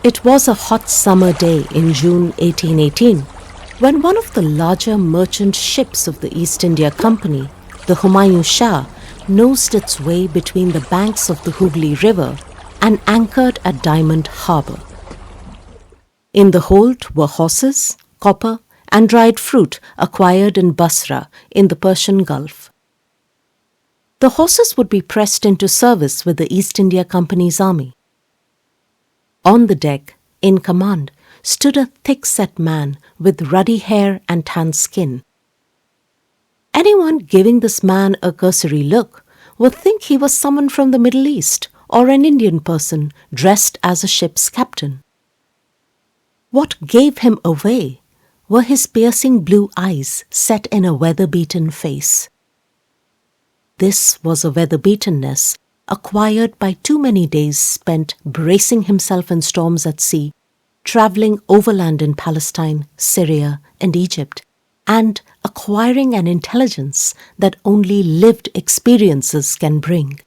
It was a hot summer day in June 1818 when one of the larger merchant ships of the East India Company, the Humayun Shah, nosed its way between the banks of the Hooghly River and anchored at Diamond Harbour. In the hold were horses, copper, and dried fruit acquired in Basra in the Persian Gulf. The horses would be pressed into service with the East India Company's army. On the deck, in command, stood a thick-set man with ruddy hair and tanned skin. Anyone giving this man a cursory look would think he was someone from the Middle East or an Indian person dressed as a ship's captain. What gave him away were his piercing blue eyes set in a weather-beaten face. This was a weather-beatenness acquired by too many days spent bracing himself in storms at sea, travelling overland in Palestine, Syria, and Egypt, and acquiring an intelligence that only lived experiences can bring.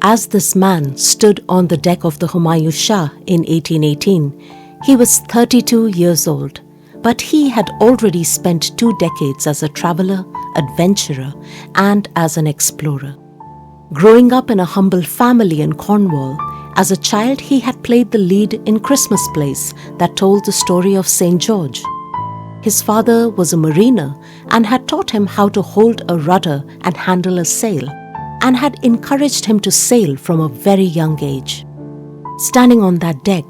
As this man stood on the deck of the Humayun Shah in 1818, he was 32 years old, but he had already spent 2 decades as a traveller, adventurer, and as an explorer. Growing up in a humble family in Cornwall, as a child he had played the lead in Christmas plays that told the story of St. George. His father was a mariner and had taught him how to hold a rudder and handle a sail, and had encouraged him to sail from a very young age. Standing on that deck,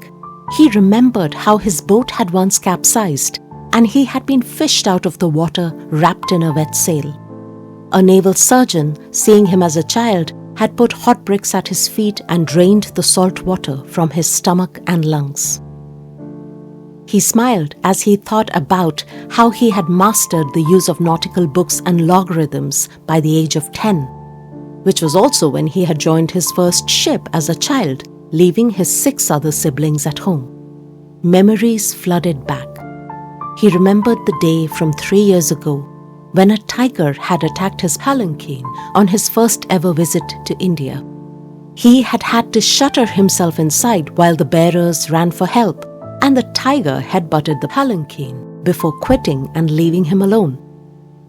he remembered how his boat had once capsized and he had been fished out of the water wrapped in a wet sail. A naval surgeon, seeing him as a child, had put hot bricks at his feet and drained the salt water from his stomach and lungs. He smiled as he thought about how he had mastered the use of nautical books and logarithms by the age of 10, which was also when he had joined his first ship as a child, leaving his 6 other siblings at home. Memories flooded back. He remembered the day from 3 years ago when a tiger had attacked his palanquin on his first ever visit to India. He had had to shutter himself inside while the bearers ran for help, and the tiger had butted the palanquin before quitting and leaving him alone.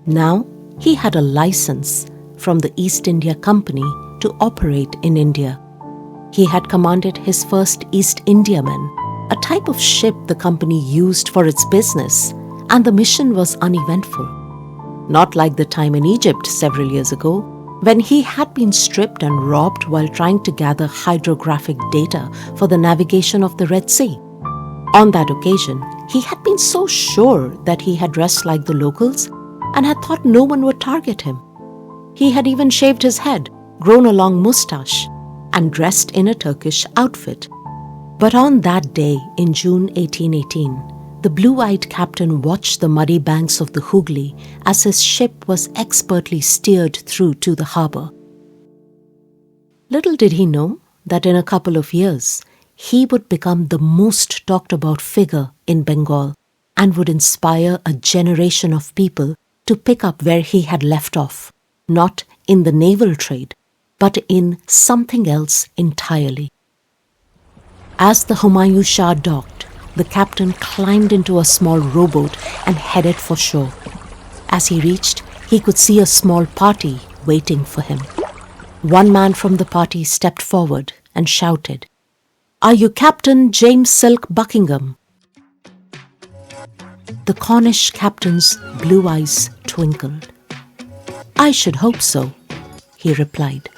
Now he had a license from the East India Company to operate in India. He had commanded his first East Indiaman, a type of ship the company used for its business, and the mission was uneventful. Not like the time in Egypt several years ago, when he had been stripped and robbed while trying to gather hydrographic data for the navigation of the Red Sea. On that occasion, he had been so sure that he had dressed like the locals and had thought no one would target him. He had even shaved his head, grown a long moustache, and dressed in a Turkish outfit. But on that day in June 1818, the blue-eyed captain watched the muddy banks of the Hooghly as his ship was expertly steered through to the harbour. Little did he know that in a couple of years, he would become the most talked about figure in Bengal and would inspire a generation of people to pick up where he had left off, not in the naval trade, but in something else entirely. As the Humayun Shah docked, the captain climbed into a small rowboat and headed for shore. As he reached, he could see a small party waiting for him. One man from the party stepped forward and shouted, "Are you Captain James Silk Buckingham?" The Cornish captain's blue eyes twinkled. "I should hope so," he replied.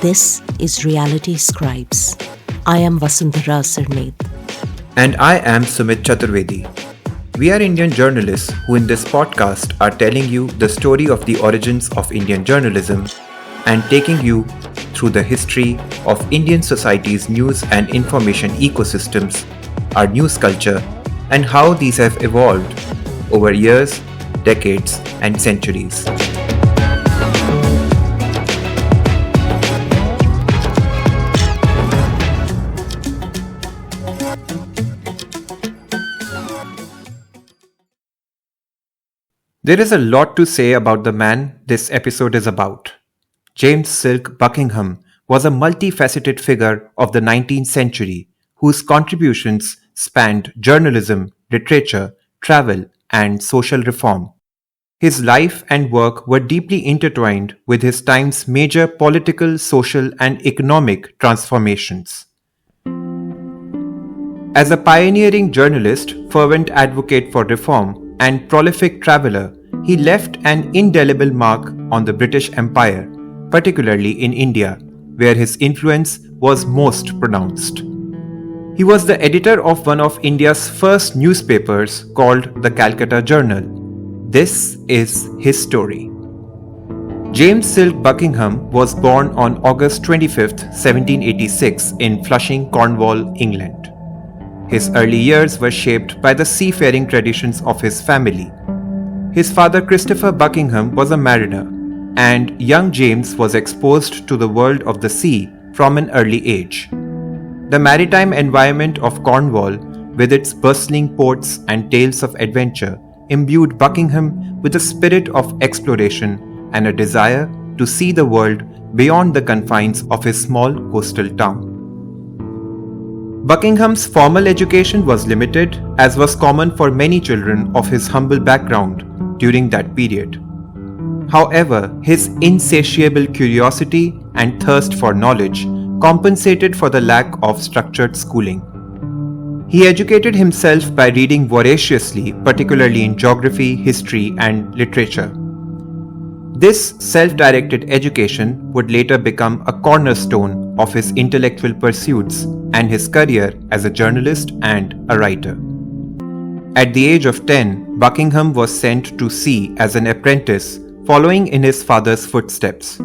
This is Reality Scribes. I am Vasundhara Sarneth. And I am Sumit Chaturvedi. We are Indian journalists who in this podcast are telling you the story of the origins of Indian journalism and taking you through the history of Indian society's news and information ecosystems, our news culture, and how these have evolved over years, decades, and centuries. There is a lot to say about the man this episode is about. James Silk Buckingham was a multifaceted figure of the 19th century whose contributions spanned journalism, literature, travel, and social reform. His life and work were deeply intertwined with his time's major political, social, and economic transformations. As a pioneering journalist, fervent advocate for reform, and prolific traveller, he left an indelible mark on the British Empire, particularly in India, where his influence was most pronounced. He was the editor of one of India's first newspapers called the Calcutta Journal. This is his story. James Silk Buckingham was born on August 25, 1786 in Flushing, Cornwall, England. His early years were shaped by the seafaring traditions of his family. His father Christopher Buckingham was a mariner, and young James was exposed to the world of the sea from an early age. The maritime environment of Cornwall, with its bustling ports and tales of adventure, imbued Buckingham with a spirit of exploration and a desire to see the world beyond the confines of his small coastal town. Buckingham's formal education was limited, as was common for many children of his humble background during that period. However, his insatiable curiosity and thirst for knowledge compensated for the lack of structured schooling. He educated himself by reading voraciously, particularly in geography, history, and literature. This self-directed education would later become a cornerstone of his intellectual pursuits and his career as a journalist and a writer. At the age of 10, Buckingham was sent to sea as an apprentice, following in his father's footsteps.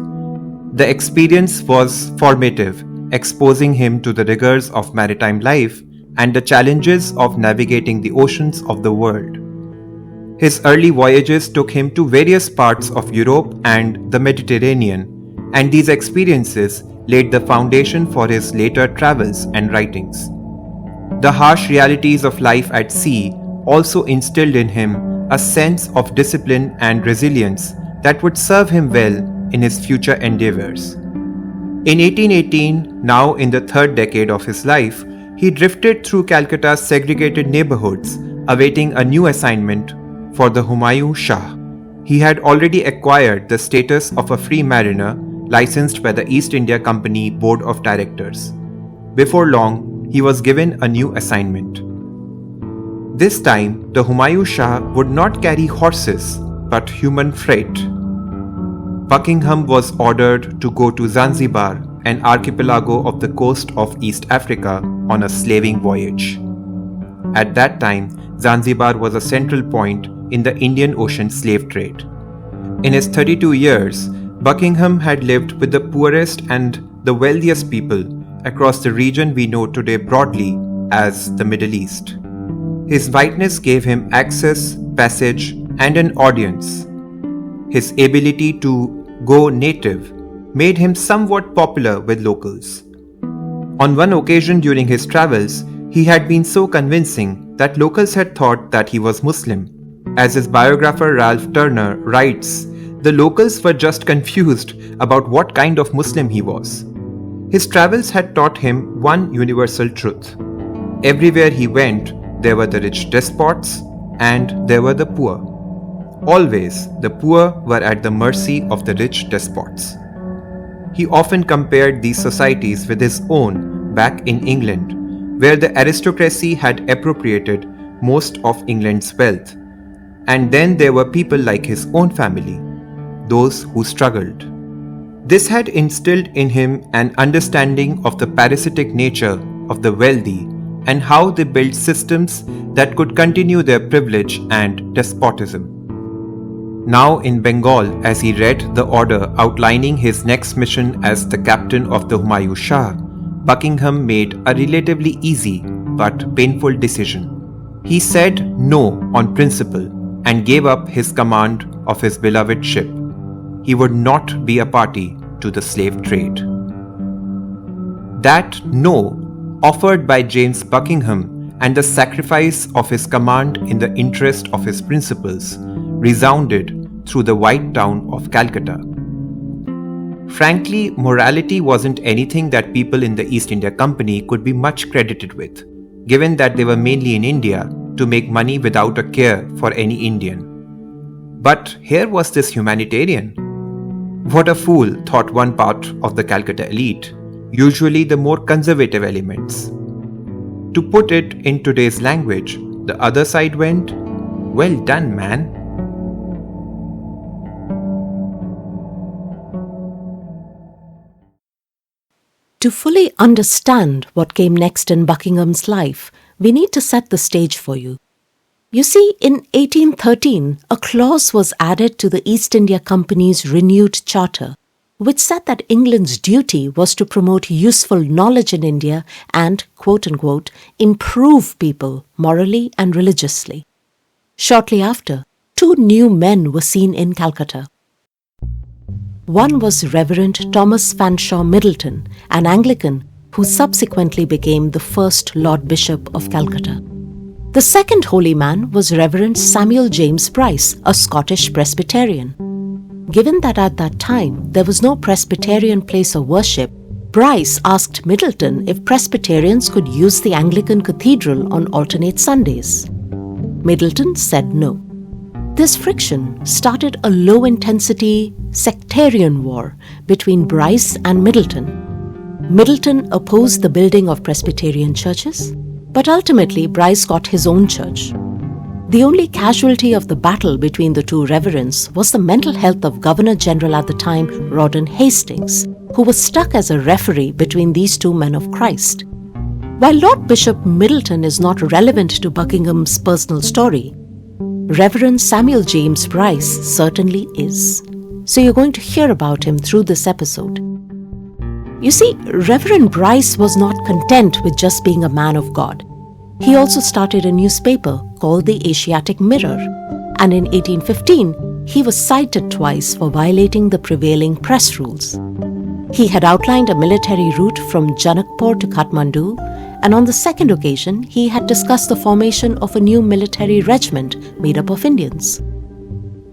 The experience was formative, exposing him to the rigors of maritime life and the challenges of navigating the oceans of the world. His early voyages took him to various parts of Europe and the Mediterranean, and these experiences laid the foundation for his later travels and writings. The harsh realities of life at sea also instilled in him a sense of discipline and resilience that would serve him well in his future endeavors. In 1818, now in the third decade of his life, he drifted through Calcutta's segregated neighborhoods, awaiting a new assignment for the Humayun Shah. He had already acquired the status of a free mariner licensed by the East India Company Board of Directors. Before long, he was given a new assignment. This time, the Humayun Shah would not carry horses, but human freight. Buckingham was ordered to go to Zanzibar, an archipelago of the coast of East Africa, on a slaving voyage. At that time, Zanzibar was a central point in the Indian Ocean slave trade. In his 32 years, Buckingham had lived with the poorest and the wealthiest people across the region we know today broadly as the Middle East. His whiteness gave him access, passage, and an audience. His ability to go native made him somewhat popular with locals. On one occasion during his travels, he had been so convincing that locals had thought that he was Muslim. As his biographer Ralph Turner writes, the locals were just confused about what kind of Muslim he was. His travels had taught him one universal truth. Everywhere he went, there were the rich despots and there were the poor. Always, the poor were at the mercy of the rich despots. He often compared these societies with his own back in England, where the aristocracy had appropriated most of England's wealth. And then there were people like his own family, those who struggled. This had instilled in him an understanding of the parasitic nature of the wealthy and how they built systems that could continue their privilege and despotism. Now in Bengal, as he read the order outlining his next mission as the captain of the Humayun Shah, Buckingham made a relatively easy but painful decision. He said no on principle and gave up his command of his beloved ship. He would not be a party to the slave trade. That no, offered by James Buckingham and the sacrifice of his command in the interest of his principles, resounded through the white town of Calcutta. Frankly, morality wasn't anything that people in the East India Company could be much credited with, given that they were mainly in India to make money without a care for any Indian. But here was this humanitarian. What a fool, thought one part of the Calcutta elite, usually the more conservative elements. To put it in today's language, the other side went, "Well done, man." To fully understand what came next in Buckingham's life, we need to set the stage for you. You see, in 1813, a clause was added to the East India Company's renewed charter, which said that England's duty was to promote useful knowledge in India and, quote-unquote, improve people morally and religiously. Shortly after, two new men were seen in Calcutta. One was Reverend Thomas Fanshawe Middleton, an Anglican who subsequently became the first Lord Bishop of Calcutta. The second holy man was Reverend Samuel James Bryce, a Scottish Presbyterian. Given that at that time there was no Presbyterian place of worship, Bryce asked Middleton if Presbyterians could use the Anglican Cathedral on alternate Sundays. Middleton said no. This friction started a low-intensity sectarian war between Bryce and Middleton. Middleton opposed the building of Presbyterian churches, but ultimately Bryce got his own church. The only casualty of the battle between the two reverends was the mental health of Governor-General at the time, Rawdon Hastings, who was stuck as a referee between these two men of Christ. While Lord Bishop Middleton is not relevant to Buckingham's personal story, Reverend Samuel James Bryce certainly is. So you're going to hear about him through this episode. You see, Reverend Bryce was not content with just being a man of God. He also started a newspaper called the Asiatic Mirror, and in 1815, he was cited twice for violating the prevailing press rules. He had outlined a military route from Janakpur to Kathmandu, and on the second occasion, he had discussed the formation of a new military regiment made up of Indians.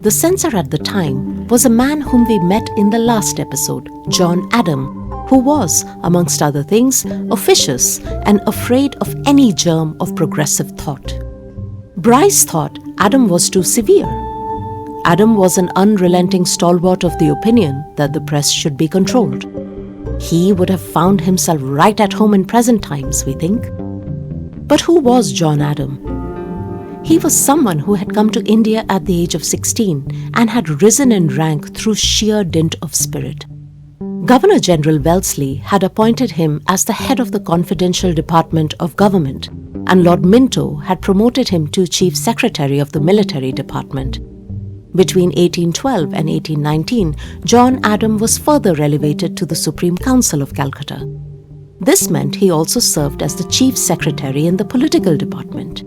The censor at the time was a man whom we met in the last episode, John Adam, who was, amongst other things, officious and afraid of any germ of progressive thought. Bryce thought Adam was too severe. Adam was an unrelenting stalwart of the opinion that the press should be controlled. He would have found himself right at home in present times, we think. But who was John Adam? He was someone who had come to India at the age of 16 and had risen in rank through sheer dint of spirit. Governor-General Wellesley had appointed him as the head of the Confidential Department of Government, and Lord Minto had promoted him to Chief Secretary of the Military Department. Between 1812 and 1819, John Adam was further elevated to the Supreme Council of Calcutta. This meant he also served as the Chief Secretary in the Political Department.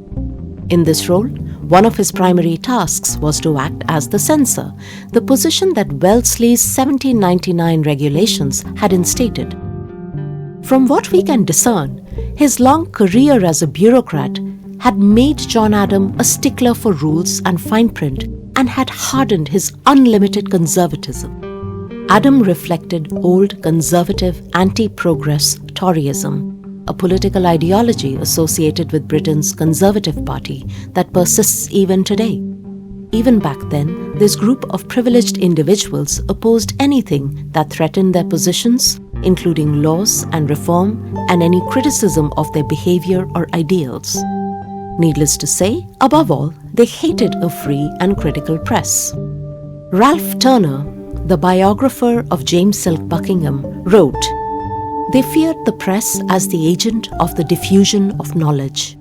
In this role, one of his primary tasks was to act as the censor, the position that Wellesley's 1799 regulations had instated. From what we can discern, his long career as a bureaucrat had made John Adam a stickler for rules and fine print and had hardened his unlimited conservatism. Adam reflected old conservative anti-progress Toryism, a political ideology associated with Britain's Conservative Party that persists even today. Even back then, this group of privileged individuals opposed anything that threatened their positions, including laws and reform and any criticism of their behavior or ideals. Needless to say, above all, they hated a free and critical press. Ralph Turner, the biographer of James Silk Buckingham, wrote, "They feared the press as the agent of the diffusion of knowledge.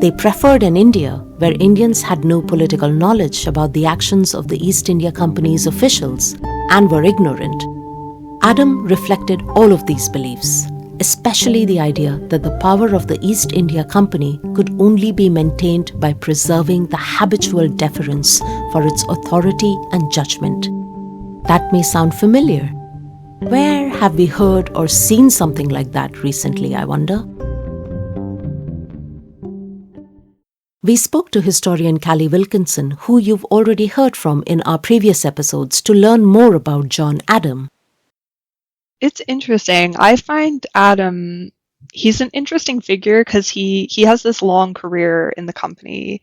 They preferred an India where Indians had no political knowledge about the actions of the East India Company's officials and were ignorant." Adam reflected all of these beliefs, especially the idea that the power of the East India Company could only be maintained by preserving the habitual deference for its authority and judgment. That may sound familiar. Where have we heard or seen something like that recently, I wonder? We spoke to historian Callie Wilkinson, who you've already heard from in our previous episodes, to learn more about John Adam. It's interesting. I find Adam, he's an interesting figure because he has this long career in the company,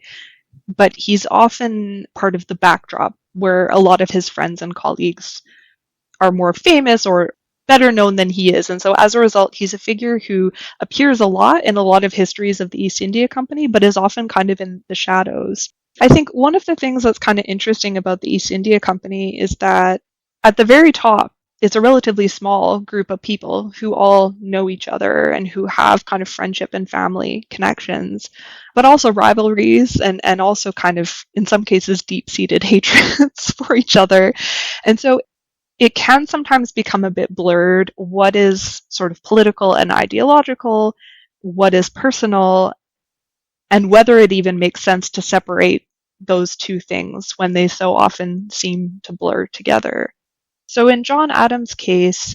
but he's often part of the backdrop where a lot of his friends and colleagues are more famous or better known than he is. And so as a result, he's a figure who appears a lot in a lot of histories of the East India Company, but is often kind of in the shadows. I think one of the things that's kind of interesting about the East India Company is that at the very top, it's a relatively small group of people who all know each other and who have kind of friendship and family connections, but also rivalries and also kind of, in some cases, deep-seated hatreds for each other. And so it can sometimes become a bit blurred what is sort of political and ideological, what is personal, and whether it even makes sense to separate those two things when they so often seem to blur together. So in John Adams' case,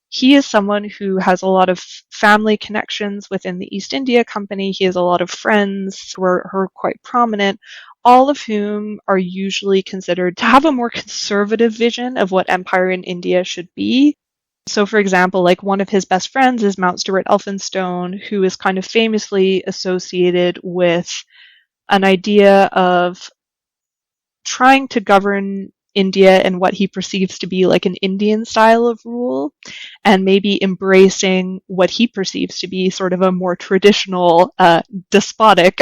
he is someone who has a lot of family connections within the East India Company. He has a lot of friends who are quite prominent, all of whom are usually considered to have a more conservative vision of what empire in India should be. So, for example, like one of his best friends is Mount Stuart Elphinstone, who is kind of famously associated with an idea of trying to govern India in what he perceives to be like an Indian style of rule, and maybe embracing what he perceives to be sort of a more traditional, despotic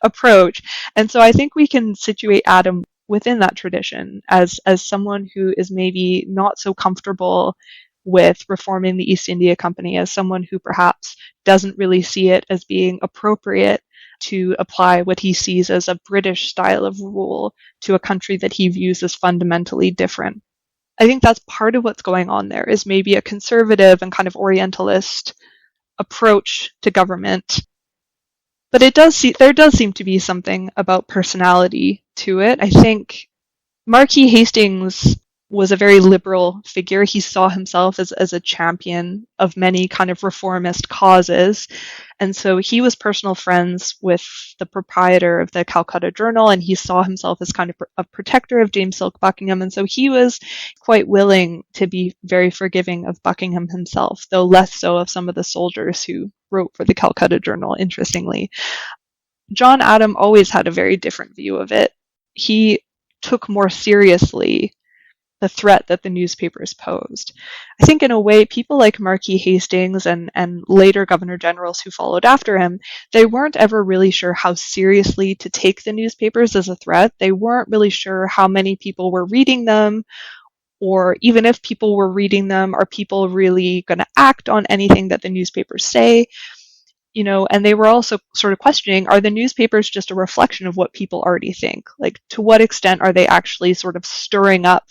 approach. And so I think we can situate Adam within that tradition as someone who is maybe not so comfortable with reforming the East India Company, as someone who perhaps doesn't really see it as being appropriate to apply what he sees as a British style of rule to a country that he views as fundamentally different. I think that's part of what's going on there, is maybe a conservative and kind of Orientalist approach to government. But there does seem to be something about personality to it. I think Marquis Hastings was a very liberal figure. He saw himself as a champion of many kind of reformist causes. And so he was personal friends with the proprietor of the Calcutta Journal, and he saw himself as kind of a protector of James Silk Buckingham. And so he was quite willing to be very forgiving of Buckingham himself, though less so of some of the soldiers who wrote for the Calcutta Journal, interestingly. John Adam always had a very different view of it. He took more seriously the threat that the newspapers posed. I think in a way, people like Marquis Hastings and later governor generals who followed after him, they weren't ever really sure how seriously to take the newspapers as a threat. They weren't really sure how many people were reading them, or even if people were reading them, are people really going to act on anything that the newspapers say? And they were also sort of questioning, are the newspapers just a reflection of what people already think? Like, to what extent are they actually sort of stirring up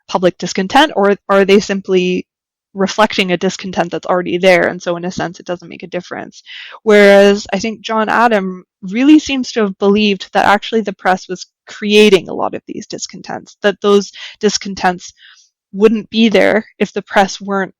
public discontent, or are they simply reflecting a discontent that's already there, and so in a sense it doesn't make a difference? Whereas I think John Adam really seems to have believed that actually the press was creating a lot of these discontents, that those discontents wouldn't be there if the press weren't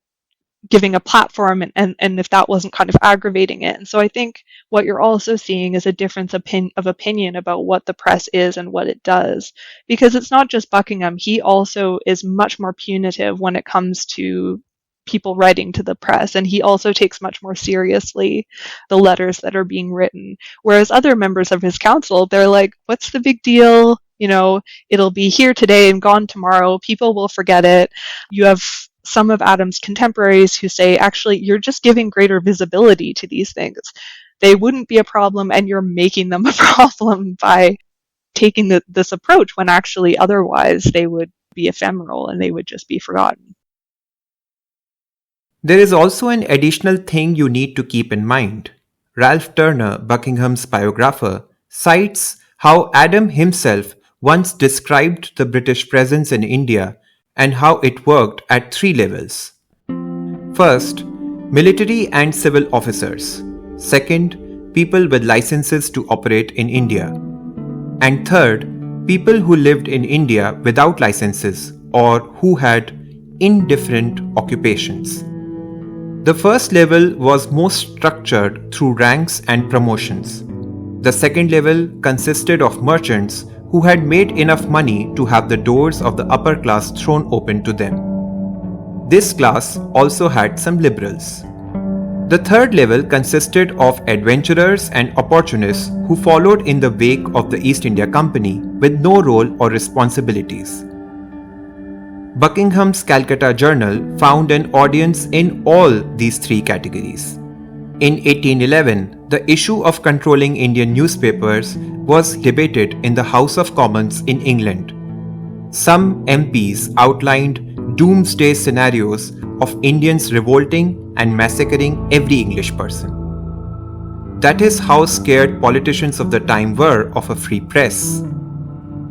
giving a platform and if that wasn't kind of aggravating it. And so I think what you're also seeing is a difference of opinion about what the press is and what it does. Because it's not just Buckingham, he also is much more punitive when it comes to people writing to the press, and he also takes much more seriously the letters that are being written. Whereas other members of his council, they're like, what's the big deal? It'll be here today and gone tomorrow. People will forget it. You have some of Adam's contemporaries who say, actually, you're just giving greater visibility to these things. They wouldn't be a problem, and you're making them a problem by taking this approach, when actually otherwise they would be ephemeral and they would just be forgotten. There is also an additional thing you need to keep in mind. Ralph Turner, Buckingham's biographer, cites how Adam himself once described the British presence in India and how it worked at 3 levels. First, military and civil officers. Second, people with licenses to operate in India. And third, people who lived in India without licenses or who had indifferent occupations. The first level was most structured through ranks and promotions. The second level consisted of merchants who had made enough money to have the doors of the upper class thrown open to them. This class also had some liberals. The third level consisted of adventurers and opportunists who followed in the wake of the East India Company with no role or responsibilities. Buckingham's Calcutta Journal found an audience in all these three categories. In 1811, the issue of controlling Indian newspapers was debated in the House of Commons in England. Some MPs outlined doomsday scenarios of Indians revolting and massacring every English person. That is how scared politicians of the time were of a free press.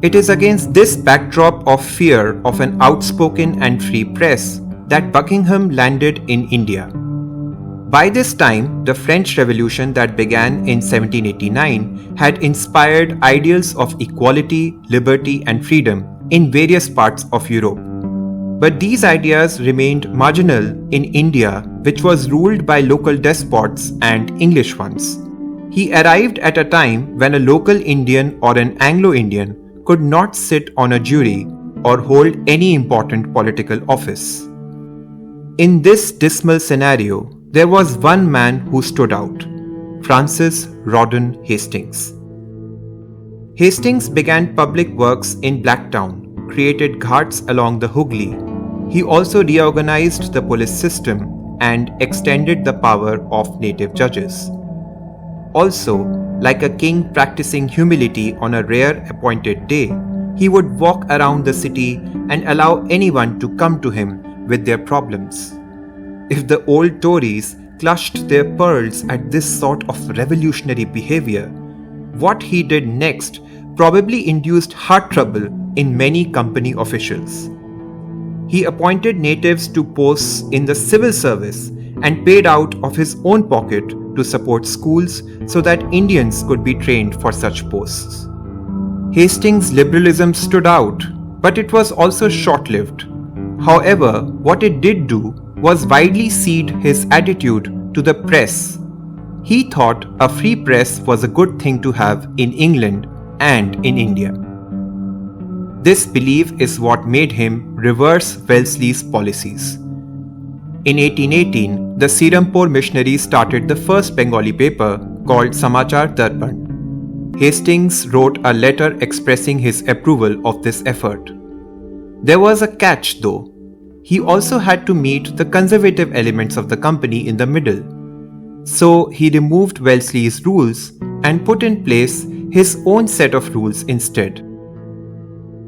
It is against this backdrop of fear of an outspoken and free press that Buckingham landed in India. By this time, the French Revolution that began in 1789 had inspired ideals of equality, liberty, and freedom in various parts of Europe. But these ideas remained marginal in India, which was ruled by local despots and English ones. He arrived at a time when a local Indian or an Anglo-Indian could not sit on a jury or hold any important political office. In this dismal scenario, there was one man who stood out, Francis Rawdon Hastings. Hastings began public works in Blacktown, created ghats along the Hooghly. He also reorganized the police system and extended the power of native judges. Also, like a king practicing humility on a rare appointed day, he would walk around the city and allow anyone to come to him with their problems. If the old Tories clutched their pearls at this sort of revolutionary behavior, what he did next probably induced heart trouble in many company officials. He appointed natives to posts in the civil service and paid out of his own pocket to support schools so that Indians could be trained for such posts. Hastings' liberalism stood out, but it was also short-lived. However, what it did do was widely cede his attitude to the press. He thought a free press was a good thing to have in England and in India. This belief is what made him reverse Wellesley's policies. In 1818, the Serampore missionaries started the first Bengali paper called Samachar Darpan. Hastings wrote a letter expressing his approval of this effort. There was a catch though. He also had to meet the conservative elements of the company in the middle. So he removed Wellesley's rules and put in place his own set of rules instead.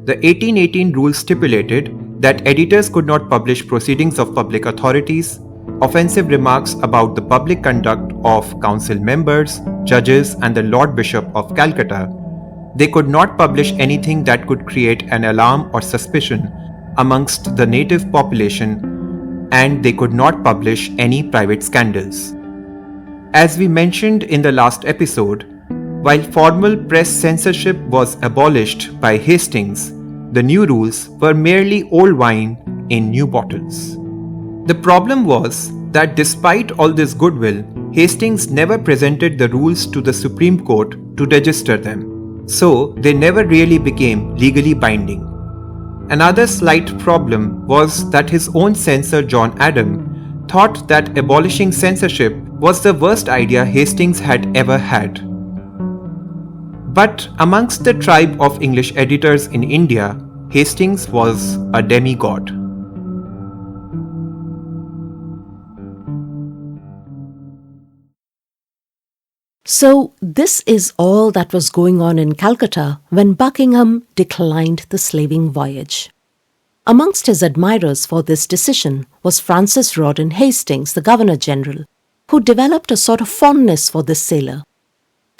The 1818 rules stipulated that editors could not publish proceedings of public authorities, offensive remarks about the public conduct of council members, judges, and the Lord Bishop of Calcutta. They could not publish anything that could create an alarm or suspicion amongst the native population, and they could not publish any private scandals. As we mentioned in the last episode, while formal press censorship was abolished by Hastings, the new rules were merely old wine in new bottles. The problem was that despite all this goodwill, Hastings never presented the rules to the Supreme Court to register them, so they never really became legally binding. Another slight problem was that his own censor John Adam thought that abolishing censorship was the worst idea Hastings had ever had. But amongst the tribe of English editors in India, Hastings was a demigod. So this is all that was going on in Calcutta when Buckingham declined the slaving voyage. Amongst his admirers for this decision was Francis Rawdon Hastings, the Governor-General, who developed a sort of fondness for this sailor.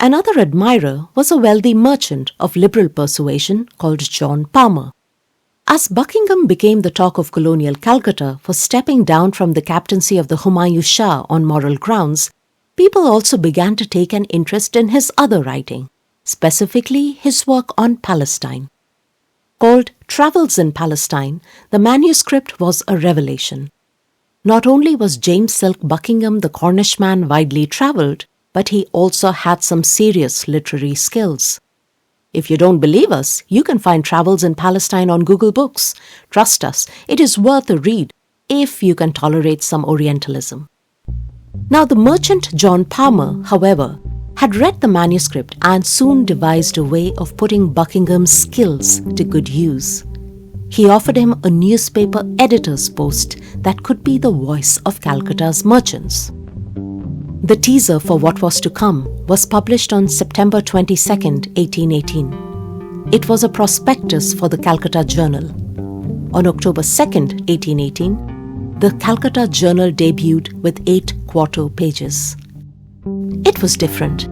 Another admirer was a wealthy merchant of liberal persuasion called John Palmer. As Buckingham became the talk of colonial Calcutta for stepping down from the captaincy of the Humayun Shah on moral grounds, people also began to take an interest in his other writing, specifically his work on Palestine. Called Travels in Palestine, the manuscript was a revelation. Not only was James Silk Buckingham the Cornishman widely travelled, but he also had some serious literary skills. If you don't believe us, you can find Travels in Palestine on Google Books. Trust us, it is worth a read. if you can tolerate some Orientalism. Now, the merchant John Palmer, however, had read the manuscript and soon devised a way of putting Buckingham's skills to good use. He offered him a newspaper editor's post that could be the voice of Calcutta's merchants. The teaser for what was to come was published on September 22, 1818. It was a prospectus for the Calcutta Journal. On October 2, 1818, the Calcutta Journal debuted with 8 quarto pages. It was different.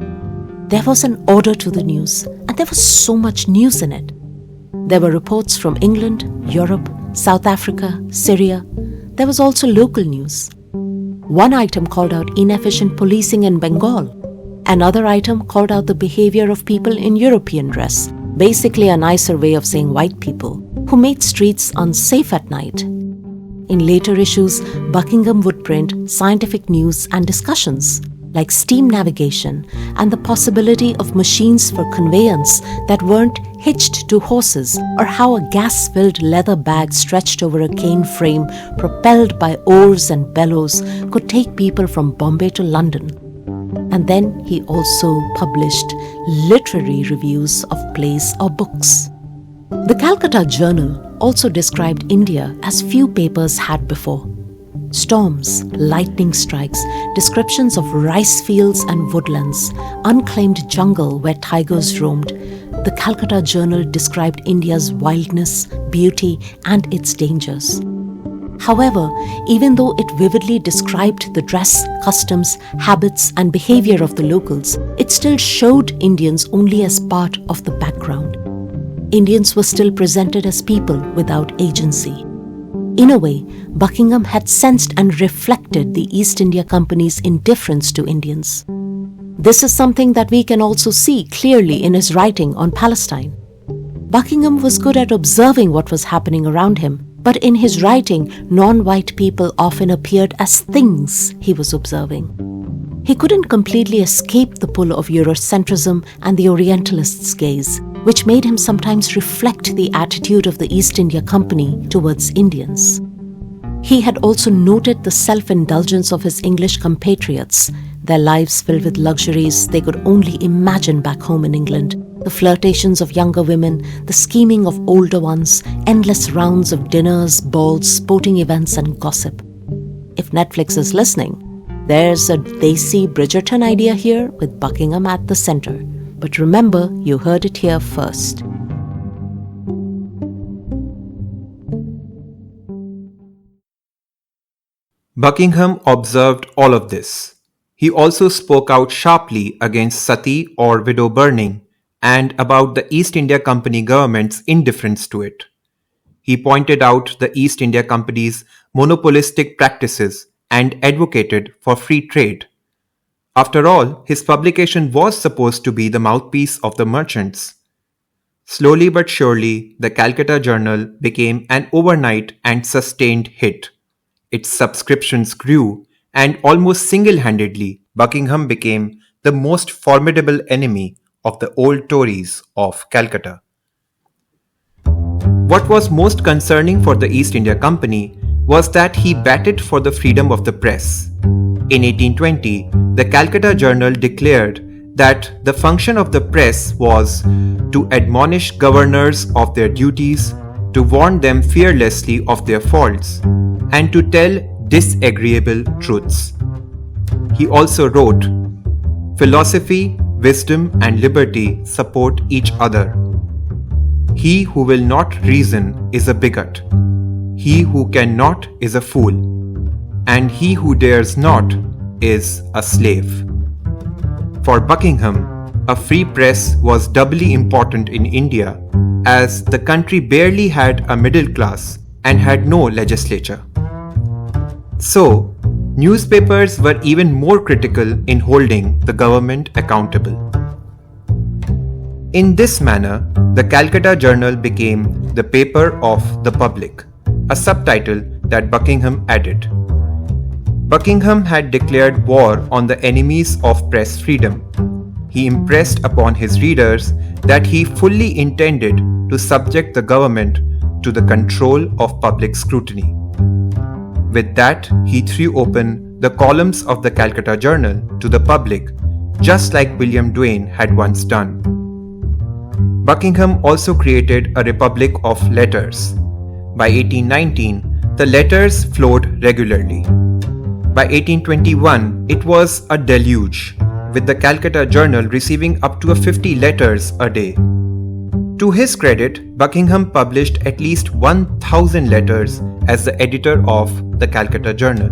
There was an order to the news, and there was so much news in it. There were reports from England, Europe, South Africa, Syria. There was also local news. One item called out inefficient policing in Bengal. Another item called out the behavior of people in European dress, basically a nicer way of saying white people, who made streets unsafe at night. In later issues, Buckingham would print scientific news and discussions, like steam navigation and the possibility of machines for conveyance that weren't hitched to horses, or how a gas-filled leather bag stretched over a cane frame propelled by oars and bellows could take people from Bombay to London. And then he also published literary reviews of plays or books. The Calcutta Journal also described India as few papers had before. Storms, lightning strikes, descriptions of rice fields and woodlands, unclaimed jungle where tigers roamed. The Calcutta Journal described India's wildness, beauty, and its dangers. However, even though it vividly described the dress, customs, habits, and behavior of the locals, it still showed Indians only as part of the background. Indians were still presented as people without agency. In a way, Buckingham had sensed and reflected the East India Company's indifference to Indians. This is something that we can also see clearly in his writing on Palestine. Buckingham was good at observing what was happening around him, but in his writing, non-white people often appeared as things he was observing. He couldn't completely escape the pull of Eurocentrism and the Orientalists' gaze, which made him sometimes reflect the attitude of the East India Company towards Indians. He had also noted the self-indulgence of his English compatriots, their lives filled with luxuries they could only imagine back home in England, the flirtations of younger women, the scheming of older ones, endless rounds of dinners, balls, sporting events, and gossip. If Netflix is listening, there's a Desi Bridgerton idea here with Buckingham at the center. But remember, you heard it here first. Buckingham observed all of this. He also spoke out sharply against sati or widow burning and about the East India Company government's indifference to it. He pointed out the East India Company's monopolistic practices and advocated for free trade. After all, his publication was supposed to be the mouthpiece of the merchants. Slowly but surely, the Calcutta Journal became an overnight and sustained hit. Its subscriptions grew, and almost single-handedly, Buckingham became the most formidable enemy of the old Tories of Calcutta. What was most concerning for the East India Company was that he batted for the freedom of the press. In 1820, the Calcutta Journal declared that the function of the press was to admonish governors of their duties, to warn them fearlessly of their faults, and to tell disagreeable truths. He also wrote, "Philosophy, wisdom, and liberty support each other. He who will not reason is a bigot. He who cannot is a fool. And he who dares not is a slave." For Buckingham, a free press was doubly important in India, as the country barely had a middle class and had no legislature. So, newspapers were even more critical in holding the government accountable. In this manner, the Calcutta Journal became the paper of the public, a subtitle that Buckingham added. Buckingham had declared war on the enemies of press freedom. He impressed upon his readers that he fully intended to subject the government to the control of public scrutiny. With that, he threw open the columns of the Calcutta Journal to the public, just like William Duane had once done. Buckingham also created a republic of letters. By 1819, the letters flowed regularly. By 1821, it was a deluge, with the Calcutta Journal receiving up to 50 letters a day. To his credit, Buckingham published at least 1,000 letters as the editor of the Calcutta Journal.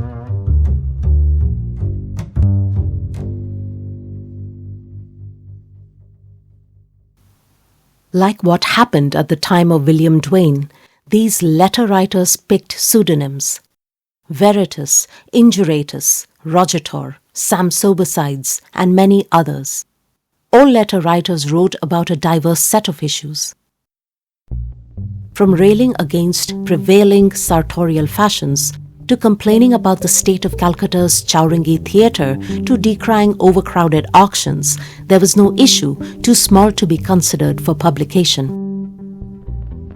Like what happened at the time of William Duane, these letter writers picked pseudonyms. Veritas, Induratus, Rogator, Sam Sobersides, and many others. All letter writers wrote about a diverse set of issues. From railing against prevailing sartorial fashions, to complaining about the state of Calcutta's Chowringhee theatre, to decrying overcrowded auctions, there was no issue too small to be considered for publication.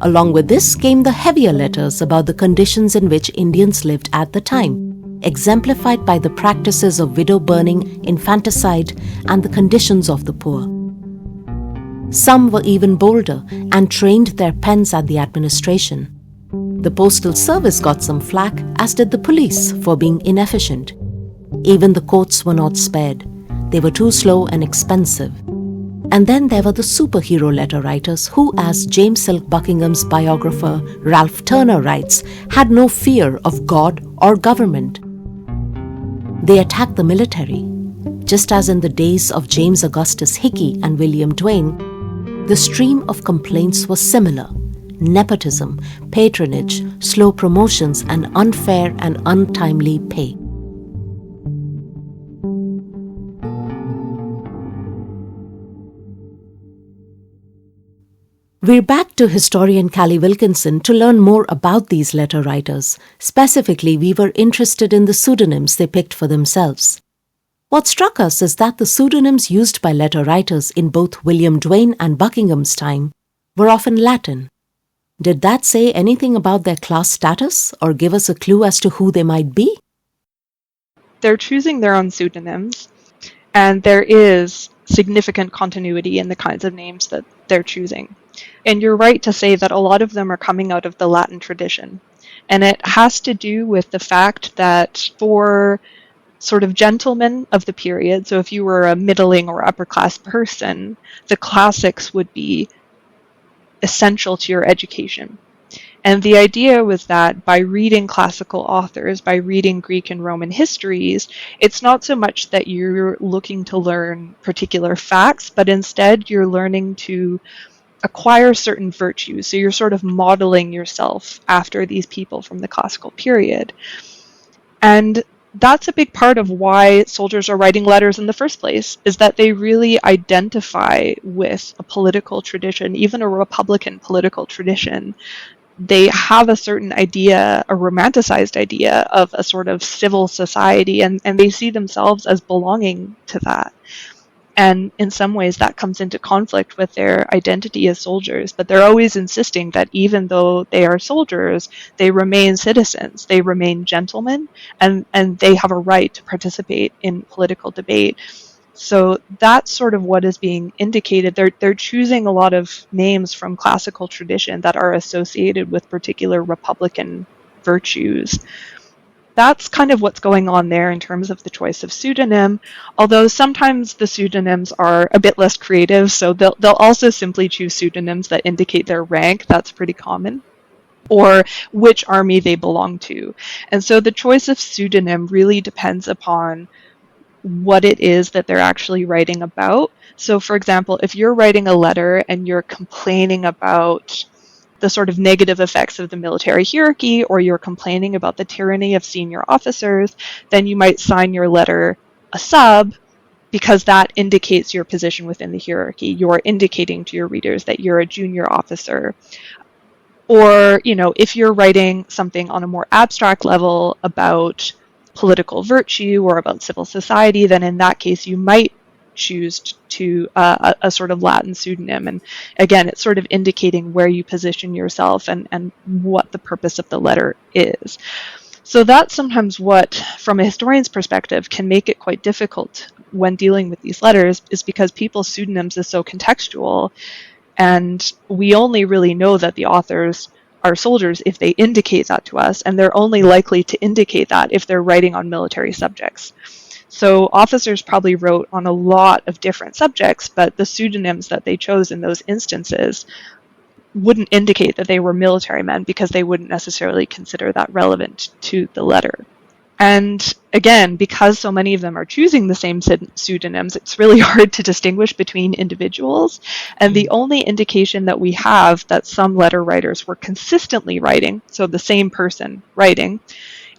Along with this came the heavier letters about the conditions in which Indians lived at the time, exemplified by the practices of widow burning, infanticide, and the conditions of the poor. Some were even bolder and trained their pens at the administration. The postal service got some flack, as did the police, for being inefficient. Even the courts were not spared. They were too slow and expensive. And then there were the superhero letter writers who, as James Silk Buckingham's biographer Ralph Turner writes, had no fear of God or government. They attacked the military. Just as in the days of James Augustus Hickey and William Duane, the stream of complaints was similar. Nepotism, patronage, slow promotions, and unfair and untimely pay. We're back to historian Callie Wilkinson to learn more about these letter writers. Specifically, we were interested in the pseudonyms they picked for themselves. What struck us is that the pseudonyms used by letter writers in both William Duane and Buckingham's time were often Latin. Did that say anything about their class status or give us a clue as to who they might be? They're choosing their own pseudonyms, and there is significant continuity in the kinds of names that they're choosing. And you're right to say that a lot of them are coming out of the Latin tradition. And it has to do with the fact that for sort of gentlemen of the period, so if you were a middling or upper class person, the classics would be essential to your education. And the idea was that by reading classical authors, by reading Greek and Roman histories, it's not so much that you're looking to learn particular facts, but instead you're learning to acquire certain virtues. So you're sort of modeling yourself after these people from the classical period. And that's a big part of why soldiers are writing letters in the first place, is that they really identify with a political tradition, even a Republican political tradition. They have a certain idea, a romanticized idea of a sort of civil society, and they see themselves as belonging to that. And in some ways that comes into conflict with their identity as soldiers, but they're always insisting that even though they are soldiers, they remain citizens, they remain gentlemen, and they have a right to participate in political debate. So that's sort of what is being indicated. They're choosing a lot of names from classical tradition that are associated with particular Republican virtues. That's kind of what's going on there in terms of the choice of pseudonym, although sometimes the pseudonyms are a bit less creative, so they'll also simply choose pseudonyms that indicate their rank. That's pretty common. Or which army they belong to. And so the choice of pseudonym really depends upon what it is that they're actually writing about. So for example, if you're writing a letter and you're complaining about the sort of negative effects of the military hierarchy, or you're complaining about the tyranny of senior officers, then you might sign your letter a sub, because that indicates your position within the hierarchy. You're indicating to your readers that you're a junior officer. Or, if you're writing something on a more abstract level about political virtue or about civil society, then in that case you might choose to a sort of Latin pseudonym. And again, it's sort of indicating where you position yourself and what the purpose of the letter is. So that's sometimes what, from a historian's perspective, can make it quite difficult when dealing with these letters, is because people's pseudonyms is so contextual, and we only really know that the authors are soldiers if they indicate that to us, and they're only likely to indicate that if they're writing on military subjects. So officers probably wrote on a lot of different subjects, but the pseudonyms that they chose in those instances wouldn't indicate that they were military men because they wouldn't necessarily consider that relevant to the letter. And again, because so many of them are choosing the same pseudonyms, it's really hard to distinguish between individuals. And the only indication that we have that some letter writers were consistently writing, so the same person writing,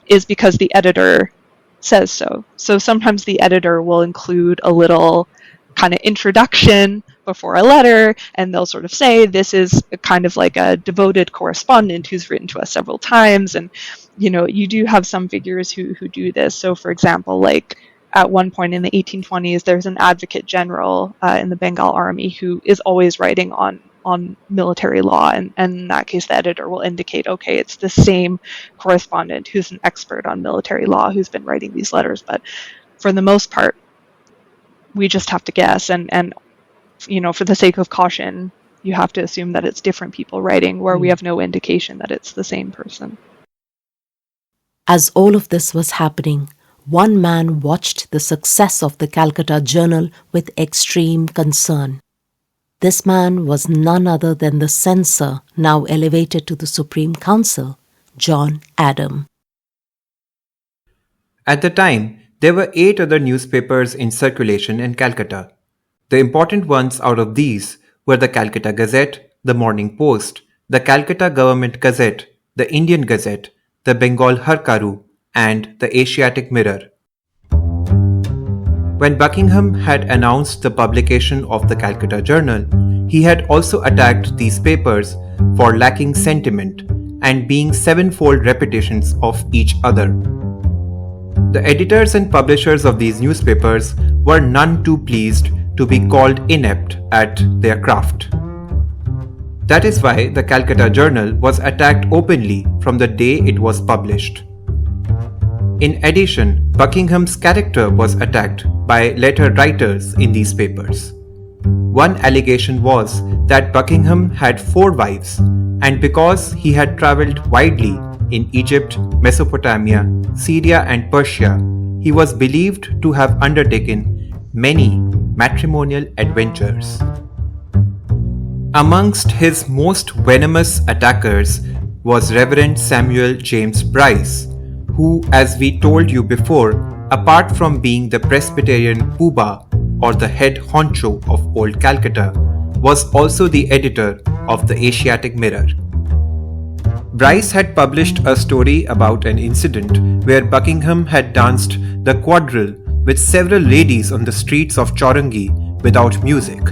is because the editor says so. So sometimes the editor will include a little kind of introduction before a letter, and they'll sort of say, this is kind of like a devoted correspondent who's written to us several times. And, you do have some figures who do this. So for example, like at one point in the 1820s, there's an advocate general in the Bengal army who is always writing on military law. And in that case, the editor will indicate, okay, it's the same correspondent who's an expert on military law who's been writing these letters. But for the most part, we just have to guess. And for the sake of caution, you have to assume that it's different people writing where we have no indication that it's the same person. As all of this was happening, one man watched the success of the Calcutta Journal with extreme concern. This man was none other than the censor now elevated to the Supreme Council, John Adam. At the time, there were 8 other newspapers in circulation in Calcutta. The important ones out of these were the Calcutta Gazette, the Morning Post, the Calcutta Government Gazette, the Indian Gazette, the Bengal Harkaru, and the Asiatic Mirror. When Buckingham had announced the publication of the Calcutta Journal, he had also attacked these papers for lacking sentiment and being 7-fold repetitions of each other. The editors and publishers of these newspapers were none too pleased to be called inept at their craft. That is why the Calcutta Journal was attacked openly from the day it was published. In addition, Buckingham's character was attacked by letter writers in these papers. One allegation was that Buckingham had 4 wives, and because he had travelled widely in Egypt, Mesopotamia, Syria and Persia, he was believed to have undertaken many matrimonial adventures. Amongst his most venomous attackers was Reverend Samuel James Bryce, who, as we told you before, apart from being the Presbyterian Poobah or the head honcho of Old Calcutta, was also the editor of the Asiatic Mirror. Bryce had published a story about an incident where Buckingham had danced the quadrille with several ladies on the streets of Chowrangi without music.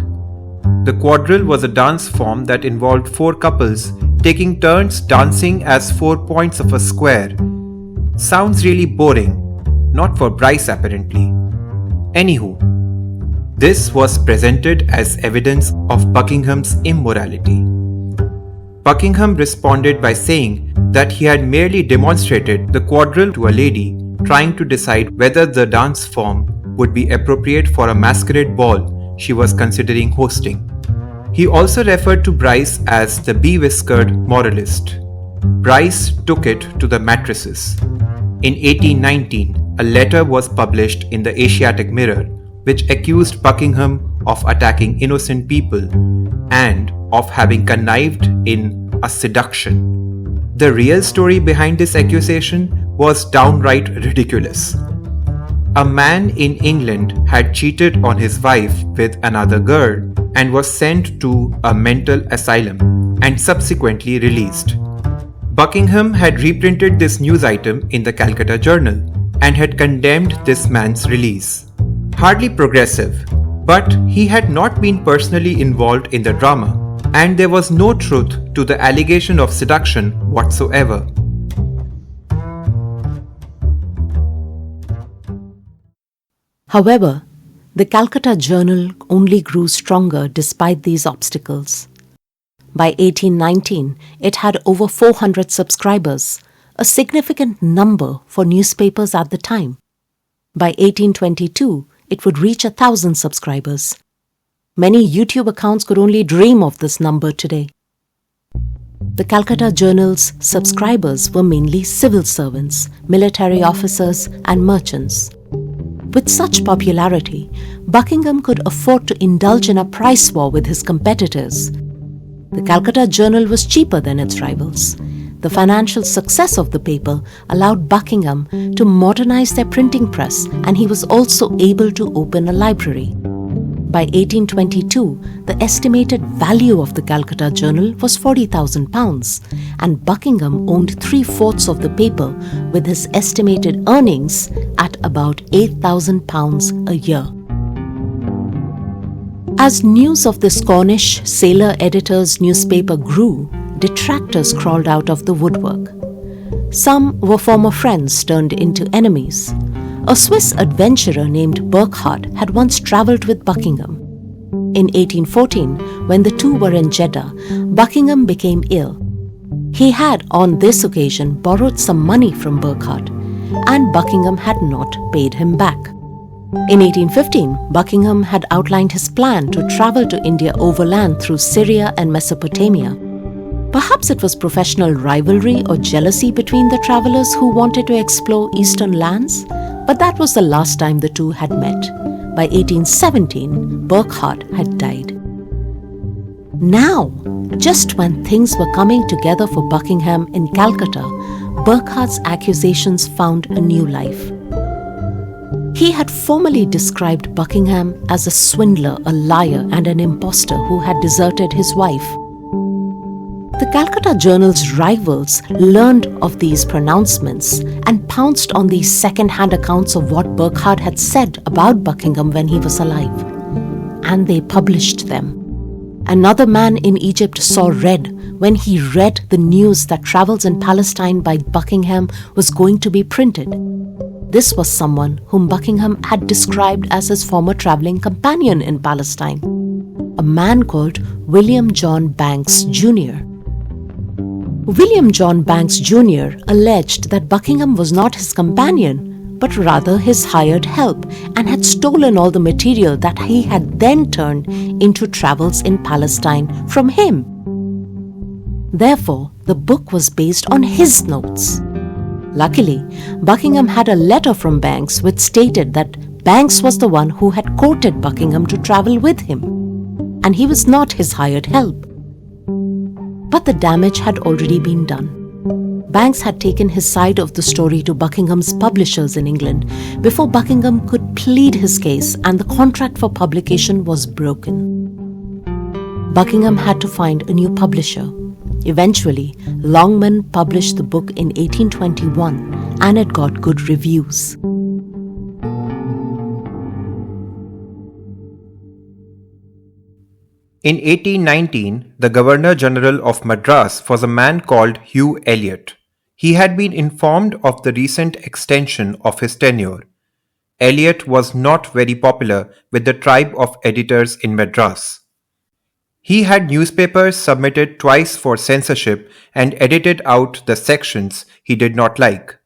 The quadrille was a dance form that involved 4 couples taking turns dancing as 4 points of a square. Sounds really boring, not for Bryce apparently. Anywho, this was presented as evidence of Buckingham's immorality. Buckingham responded by saying that he had merely demonstrated the quadrille to a lady trying to decide whether the dance form would be appropriate for a masquerade ball she was considering hosting. He also referred to Bryce as the be-whiskered moralist. Bryce took it to the mattresses. In 1819, a letter was published in the Asiatic Mirror which accused Buckingham of attacking innocent people and of having connived in a seduction. The real story behind this accusation was downright ridiculous. A man in England had cheated on his wife with another girl and was sent to a mental asylum and subsequently released. Buckingham had reprinted this news item in the Calcutta Journal and had condemned this man's release. Hardly progressive, but he had not been personally involved in the drama, and there was no truth to the allegation of seduction whatsoever. However, the Calcutta Journal only grew stronger despite these obstacles. By 1819, it had over 400 subscribers, a significant number for newspapers at the time. By 1822, it would reach 1,000 subscribers. Many YouTube accounts could only dream of this number today. The Calcutta Journal's subscribers were mainly civil servants, military officers, and merchants. With such popularity, Buckingham could afford to indulge in a price war with his competitors. The Calcutta Journal was cheaper than its rivals. The financial success of the paper allowed Buckingham to modernize their printing press, and he was also able to open a library. By 1822, the estimated value of the Calcutta Journal was £40,000, and Buckingham owned 3/4 of the paper, with his estimated earnings at about £8,000 a year. As news of this Cornish sailor editor's newspaper grew, detractors crawled out of the woodwork. Some were former friends turned into enemies. A Swiss adventurer named Burckhardt had once travelled with Buckingham. In 1814, when the two were in Jeddah, Buckingham became ill. He had, on this occasion, borrowed some money from Burckhardt, and Buckingham had not paid him back. In 1815, Buckingham had outlined his plan to travel to India overland through Syria and Mesopotamia. Perhaps it was professional rivalry or jealousy between the travellers who wanted to explore eastern lands, but that was the last time the two had met. By 1817, Burckhardt had died. Now, just when things were coming together for Buckingham in Calcutta, Burckhardt's accusations found a new life. He had formerly described Buckingham as a swindler, a liar, and an impostor who had deserted his wife. The Calcutta Journal's rivals learned of these pronouncements and pounced on these second-hand accounts of what Burckhardt had said about Buckingham when he was alive. And they published them. Another man in Egypt saw red when he read the news that Travels in Palestine by Buckingham was going to be printed. This was someone whom Buckingham had described as his former travelling companion in Palestine, a man called William John Banks Jr. William John Banks Jr. alleged that Buckingham was not his companion, but rather his hired help, and had stolen all the material that he had then turned into Travels in Palestine from him. Therefore, the book was based on his notes. Luckily, Buckingham had a letter from Banks which stated that Banks was the one who had courted Buckingham to travel with him, and he was not his hired help. But the damage had already been done. Banks had taken his side of the story to Buckingham's publishers in England before Buckingham could plead his case, and the contract for publication was broken. Buckingham had to find a new publisher. Eventually, Longman published the book in 1821, and it got good reviews. In 1819, the Governor-General of Madras was a man called Hugh Elliot. He had been informed of the recent extension of his tenure. Elliot was not very popular with the tribe of editors in Madras. He had newspapers submitted twice for censorship and edited out the sections he did not like.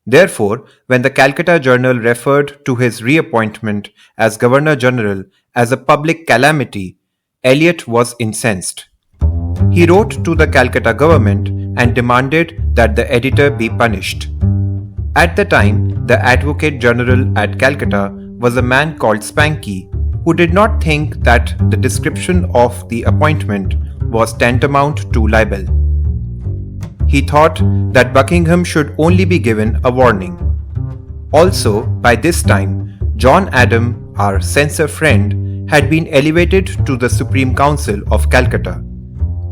Therefore, when the Calcutta Journal referred to his reappointment as Governor-General as a public calamity, Elliot was incensed. He wrote to the Calcutta government and demanded that the editor be punished. At the time, the Advocate General at Calcutta was a man called Spanky, who did not think that the description of the appointment was tantamount to libel. He thought that Buckingham should only be given a warning. Also, by this time, John Adam, our censor friend, had been elevated to the Supreme Council of Calcutta.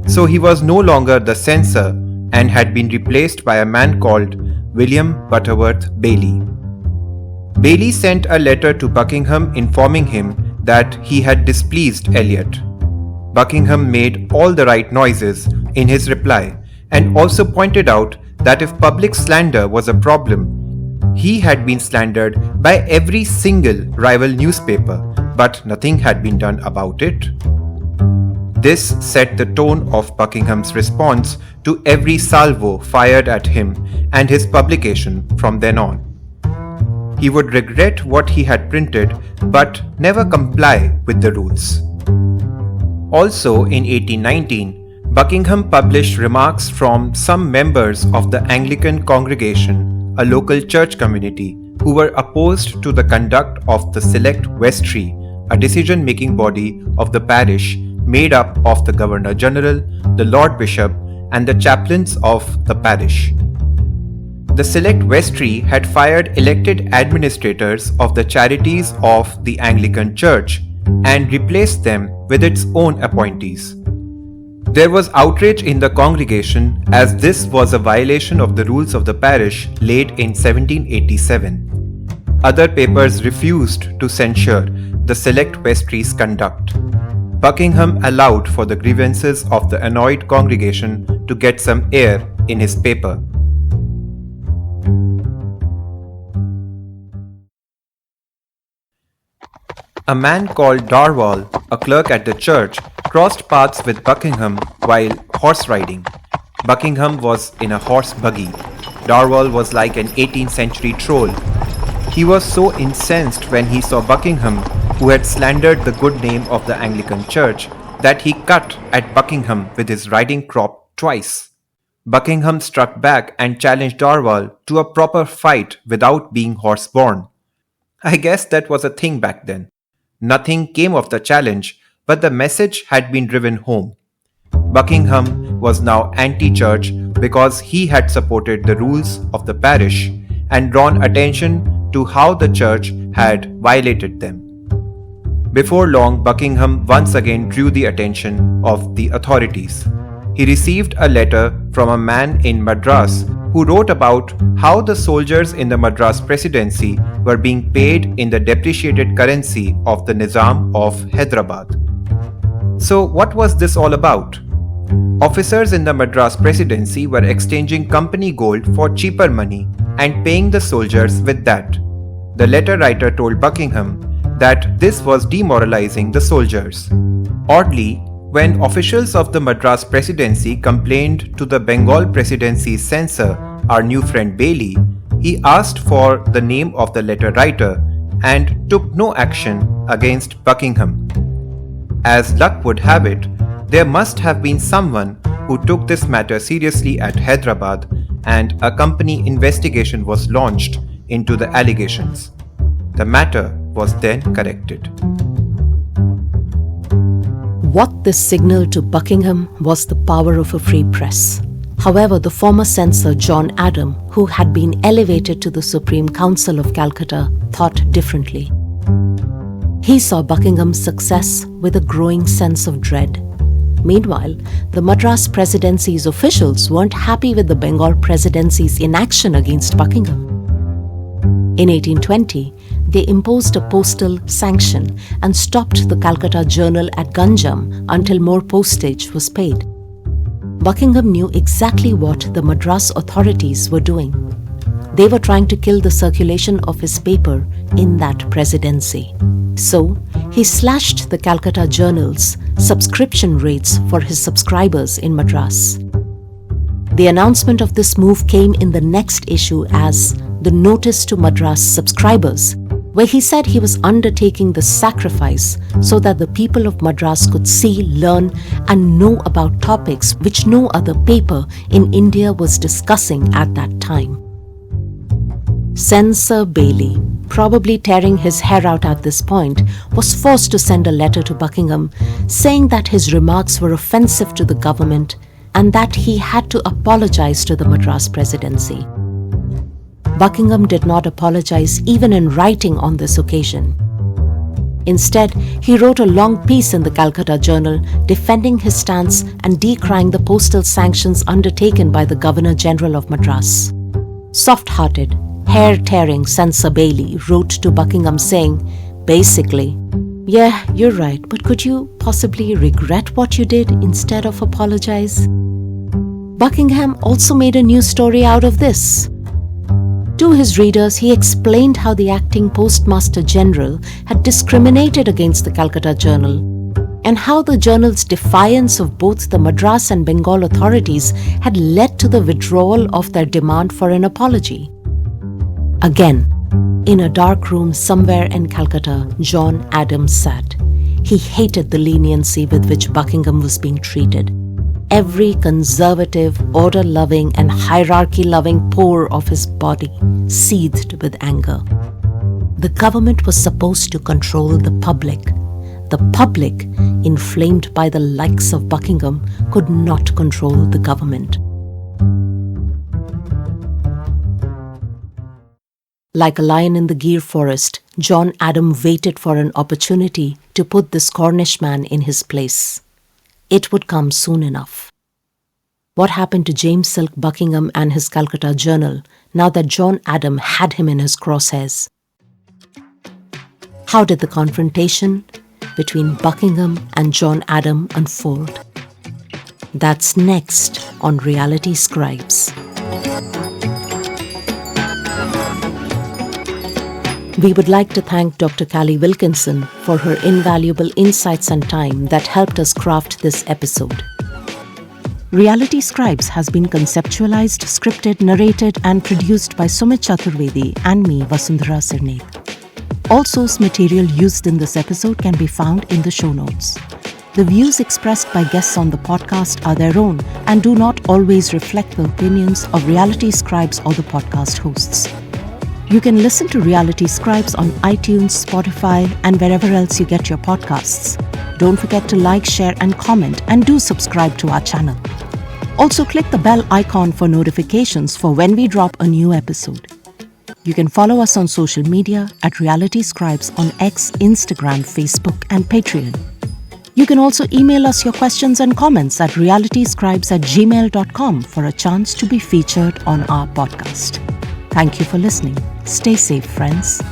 So he was no longer the censor and had been replaced by a man called William Butterworth Bailey. Bailey sent a letter to Buckingham informing him that he had displeased Elliot. Buckingham made all the right noises in his reply and also pointed out that if public slander was a problem, he had been slandered by every single rival newspaper, but nothing had been done about it. This set the tone of Buckingham's response to every salvo fired at him and his publication from then on. He would regret what he had printed but never comply with the rules. Also in 1819, Buckingham published remarks from some members of the Anglican congregation, a local church community, who were opposed to the conduct of the Select Vestry, a decision-making body of the parish made up of the Governor-General, the Lord Bishop, and the chaplains of the parish. The Select Vestry had fired elected administrators of the charities of the Anglican Church and replaced them with its own appointees. There was outrage in the congregation as this was a violation of the rules of the parish laid in 1787. Other papers refused to censure the Select Vestry's conduct. Buckingham allowed for the grievances of the annoyed congregation to get some air in his paper. A man called Darwall, a clerk at the church, crossed paths with Buckingham while horse riding. Buckingham was in a horse buggy. Darwall was like an 18th century troll. He was so incensed when he saw Buckingham, who had slandered the good name of the Anglican Church, that he cut at Buckingham with his riding crop twice. Buckingham struck back and challenged Darwall to a proper fight without being horse-borne. I guess that was a thing back then. Nothing came of the challenge, but the message had been driven home. Buckingham was now anti-church because he had supported the rules of the parish and drawn attention to how the church had violated them. Before long, Buckingham once again drew the attention of the authorities. He received a letter from a man in Madras who wrote about how the soldiers in the Madras presidency were being paid in the depreciated currency of the Nizam of Hyderabad. So what was this all about? Officers in the Madras presidency were exchanging company gold for cheaper money and paying the soldiers with that. The letter writer told Buckingham that this was demoralizing the soldiers. Oddly, when officials of the Madras presidency complained to the Bengal presidency's censor, our new friend Bailey, he asked for the name of the letter writer and took no action against Buckingham. As luck would have it, there must have been someone who took this matter seriously at Hyderabad, and a company investigation was launched into the allegations. The matter was then corrected. What this signaled to Buckingham was the power of a free press. However, the former censor John Adam, who had been elevated to the Supreme Council of Calcutta, thought differently. He saw Buckingham's success with a growing sense of dread. Meanwhile, the Madras presidency's officials weren't happy with the Bengal presidency's inaction against Buckingham. In 1820, they imposed a postal sanction and stopped the Calcutta Journal at Ganjam until more postage was paid. Buckingham knew exactly what the Madras authorities were doing. They were trying to kill the circulation of his paper in that presidency. So, he slashed the Calcutta Journal's subscription rates for his subscribers in Madras. The announcement of this move came in the next issue as the Notice to Madras Subscribers, where he said he was undertaking the sacrifice so that the people of Madras could see, learn, and know about topics which no other paper in India was discussing at that time. Censor Bailey, probably tearing his hair out at this point, was forced to send a letter to Buckingham saying that his remarks were offensive to the government and that he had to apologize to the Madras presidency. Buckingham did not apologize even in writing on this occasion. Instead, he wrote a long piece in the Calcutta Journal defending his stance and decrying the postal sanctions undertaken by the Governor-General of Madras. Soft-hearted, hair-tearing Censor Bailey wrote to Buckingham saying, basically, "Yeah, you're right, but could you possibly regret what you did instead of apologize?" Buckingham also made a news story out of this. To his readers, he explained how the acting Postmaster General had discriminated against the Calcutta Journal. and how the journal's defiance of both the Madras and Bengal authorities had led to the withdrawal of their demand for an apology. Again, in a dark room somewhere in Calcutta, John Adams sat. He hated the leniency with which Buckingham was being treated. Every conservative, order-loving and hierarchy-loving pore of his body seethed with anger. The government was supposed to control the public. The public, inflamed by the likes of Buckingham, could not control the government. Like a lion in the Gir forest, John Adams waited for an opportunity to put this Cornishman in his place. It would come soon enough. What happened to James Silk Buckingham and his Calcutta journal now that John Adams had him in his crosshairs? How did the confrontation between Buckingham and John Adams unfold? That's next on Reality Scribes. We would like to thank Dr. Callie Wilkinson for her invaluable insights and time that helped us craft this episode. Reality Scribes has been conceptualized, scripted, narrated and produced by Sumit Chaturvedi and me, Vasundhara Sirneg. All source material used in this episode can be found in the show notes. The views expressed by guests on the podcast are their own and do not always reflect the opinions of Reality Scribes or the podcast hosts. You can listen to Reality Scribes on iTunes, Spotify, and wherever else you get your podcasts. Don't forget to like, share, and comment, and do subscribe to our channel. Also, click the bell icon for notifications for when we drop a new episode. You can follow us on social media at Reality Scribes on X, Instagram, Facebook, and Patreon. You can also email us your questions and comments at realityscribes@gmail.com for a chance to be featured on our podcast. Thank you for listening. Stay safe, friends.